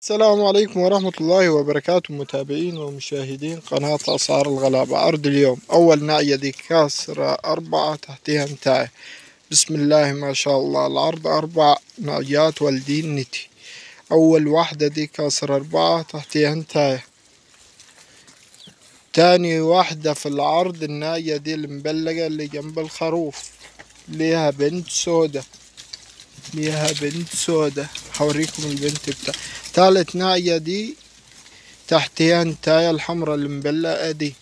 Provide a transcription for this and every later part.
السلام عليكم ورحمة الله وبركاته، متابعين ومشاهدين قناة أسعار الغلابة. عرض اليوم أول ناعية دي كاسرة 4 تحتها انتاي. بسم الله ما شاء الله. العرض 4 ناعيات والدين نتي. أول واحدة دي كاسرة 4 تحتها انتاي. تاني واحدة في العرض الناعية دي المبلقة اللي جنب الخروف، ليها بنت سودة، هوريكم البنت بتاع. تالت ناعية دي تحتها انتاية الحمرا المبلقة دي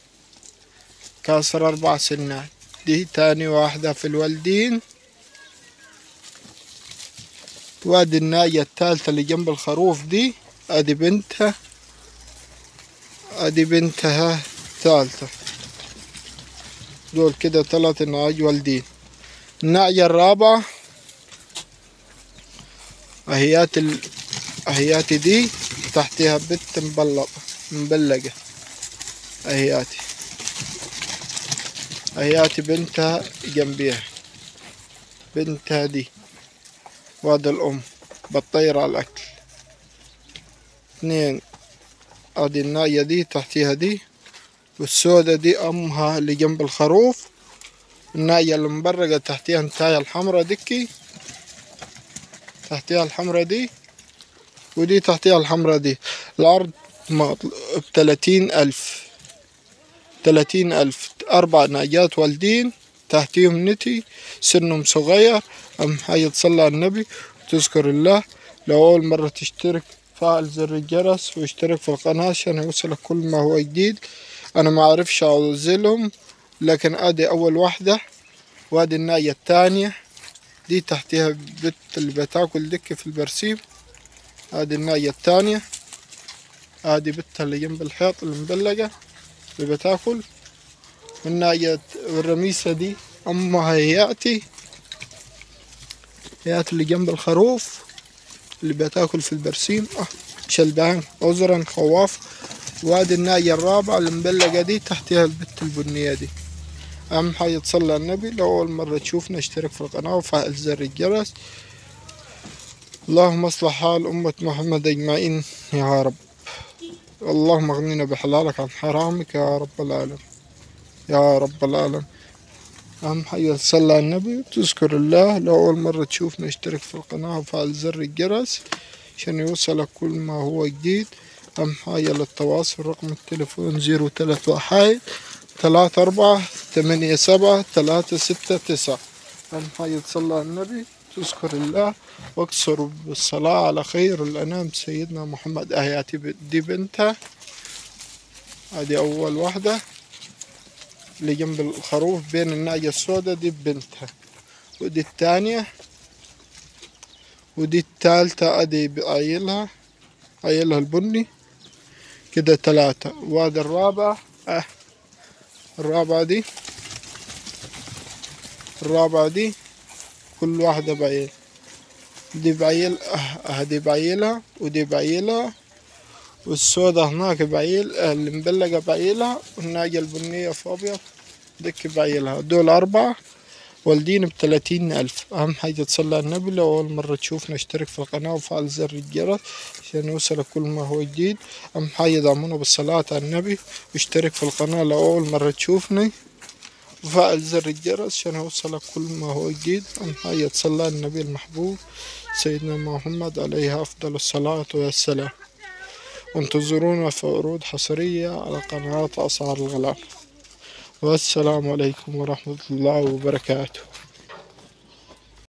كاسرة 4 سنات. دي تاني واحدة في الولدين. وادي الناعية التالتة اللي جنب الخروف دي، ادي بنتها، ادي بنتها التالتة. دول كده 3 نعاج والدين. الناعية الرابعة اهياتي دي تحتها بنت مبلقة. اهياتي بنتها جنبيها، بنتها دي. وادي الأم بتطير على الأكل. 2. ادي الناية دي تحتها دي، والسودة دي أمها اللي جنب الخروف. الناية المبرقة تحتها انتاية الحمرا ديكي، تحتها الحمرا دي، ودي تحتها الحمرا دي. العرض ب30,000. 30,000. 4 ناجات والدين تحتيهم نتي، سنهم صغير. أهم حاجة تصلي على النبي وتذكر الله. لو أول مرة تشترك فعل زر الجرس واشترك في القناة عشان يوصلك كل ما هو جديد. أنا ما أعرفش أنزلهم، لكن أدي أول واحدة. وادي الناية التانية دي تحتها بنت اللي بتاكل دك في البرسيم. ادي الناية التانية، ادي بنتها اللي جنب الحيط المبلقة اللي بتاكل. الناية والرميسة دي أمها هياتي اللي جنب الخروف اللي بتاكل في البرسيم. شلبان عذرا خواف. وادي الناية الرابعة المبلقة دي تحتها البت البنية دي. أهم حاجة تصلي على النبي. لو أول مرة تشوفنا اشترك في القناة وفعل زر الجرس. اللهم اصلح حال أمة محمد أجمعين يا رب. اللهم اغننا بحلالك عن حرامك يا رب العالمين، يا رب العالمين. أهم حاجة تصلي على النبي وتذكر الله. لو أول مرة تشوفنا اشترك في القناة وفعل زر الجرس عشان يوصلك كل ما هو جديد. أهم حاجة للتواصل رقم التليفون 031 34 87 369. أهم حاجة تصلي على النبي تذكر الله واقصر بالصلاة على خير الأنام سيدنا محمد. أهياتي دي بنتها، هذه أول واحدة اللي جنب الخروف بين الناجة السوداء دي بنتها. ودي التانية، ودي التالتة ادي بعيلها، عيلها البني كده 3. وادي الرابعة الرابعة دي كل واحدة بعيل. دي بعيل، دي بعيلها، ودي بعيلها، والسودة هناك بعيل اللي مبلقة بعيلها، والناجة البنية في أبيض دك بعيلها. دول 4 والدين ب30,000. أهم حاجة تصلي على النبي. لو أول مرة تشوفنا اشترك في القناة وفعل زر الجرس عشان يوصلك كل ما هو جديد. أهم حاجة دعمونا بالصلاة على النبي واشترك في القناة لو أول مرة تشوفني، وفعل زر الجرس عشان يوصلك كل ما هو جديد. أهم حاجة تصلي على النبي المحبوب سيدنا محمد عليه أفضل الصلاة والسلام. وانتظرونا في عروض حصرية على قناة أسعار الغلابة. والسلام عليكم ورحمة الله وبركاته.